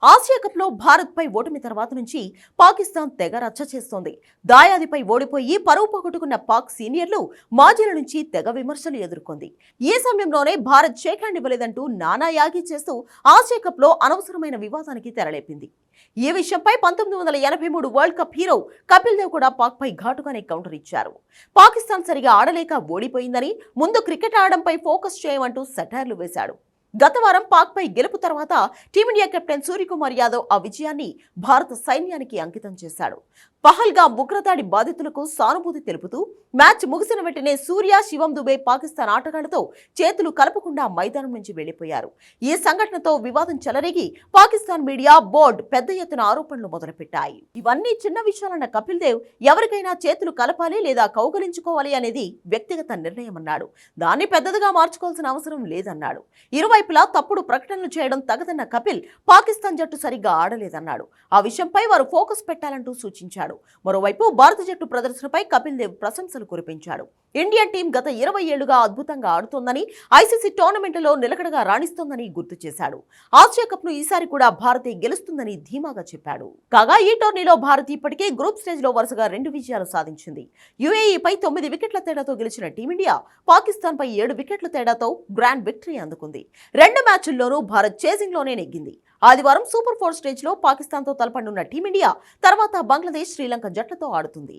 Asia cup లో భారత్ పై ఓటమి తర్వాత నుంచి పాకిస్తాన్ తెగ రచ్చ చేస్తోంది. దాయాదిపై ఓడిపోయి పరువు పోగొట్టుకున్న పాక్ సీనియర్లు మాజీల నుంచి తెగ విమర్శలు ఎదుర్కొంది. ఈ సమయంలోనే భారత్ షేక్ హ్యాండ్ ఇవ్వలేదంటూ నానా యాగి చేస్తూ ఆసియా కప్ లో అనవసరమైన వివాదానికి తెరలేపింది. ఈ విషయంపై 1983 world cup hero Kapil Dev కూడా పాక్ పై ఘాటుగానే కౌంటర్ ఇచ్చారు. పాకిస్తాన్ సరిగా ఆడలేక ఓడిపోయిందని, ముందు క్రికెట్ ఆడడంపై ఫోకస్ చేయమంటూ సెటైర్లు వేశాడు. గత వారం పాక్ పై గెలుపు తర్వాత టీమిండియా కెప్టెన్ సూర్యకుమార్ యాదవ్ ఆ విజయాన్ని భారత సైన్యానికి అంకితం చేశాడు. పహల్గామ్ ఉగ్రదాడి బాధితులకు సానుభూతి తెలుపుతూ మ్యాచ్ ముగిసిన వెంటనే సూర్య, శివం దుబే పాకిస్తాన్ ఆటగాళ్లతో చేతులు కలపకుండా మైదానం నుంచి వెళ్లిపోయారు. ఈ సంఘటనతో వివాదం చెలరేగి పాకిస్తాన్ మీడియా, బోర్డు పెద్ద ఎత్తున ఆరోపణలు మొదలుపెట్టాయి. ఇవన్నీ చిన్న విషయాలన్న కపిల్ దేవ్ ఎవరికైనా చేతులు కలపాలి లేదా కౌగలించుకోవాలి అనేది వ్యక్తిగత నిర్ణయమన్నాడు. దాన్ని పెద్దదిగా మార్చుకోవాల్సిన అవసరం లేదన్నాడు. ఇరువైపులా తప్పుడు ప్రకటనలు చేయడం తగదన్న కపిల్ పాకిస్తాన్ జట్టు సరిగ్గా ఆడలేదన్నాడు. ఆ విషయంపై వారు ఫోకస్ పెట్టాలంటూ సూచించాడు. మరోవైపు భారత జట్టు ప్రదర్శనపై కపిల్ దేవ్ ప్రశంసలు కురిపించాడు. ఇండియన్ టీం గత 20 ఏళ్లుగా అద్భుతంగా ఆడుతోందని, ఐసీసీ టోర్నమెంట్లో నిలకడగా రాణిస్తోందని గుర్తు చేశాడు. ఆసియా కప్ ను ఈసారి కూడా భారతే గెలుస్తుందని ధీమాగా చెప్పాడు. కాగా ఈ టోర్నీలో భారత్ ఇప్పటికే గ్రూప్ స్టేజ్ లో వరుసగా 2 విజయాలు సాధించింది. యుఏఈపై 9 వికెట్ల తేడాతో గెలిచిన టీమిండియా పాకిస్తాన్ పై 7 వికెట్ల తేడాతో గ్రాండ్ విక్టరీ అందుకుంది. 2 మ్యాచ్ల్లోనూ భారత్ చేజింగ్ లోనే నెగ్గింది. ఆదివారం సూపర్ 4 స్టేజ్ లో పాకిస్తాన్ తో తలపడనున్న టీమిండియా తర్వాత బంగ్లాదేశ్, శ్రీలంక జట్లతో ఆడుతుంది.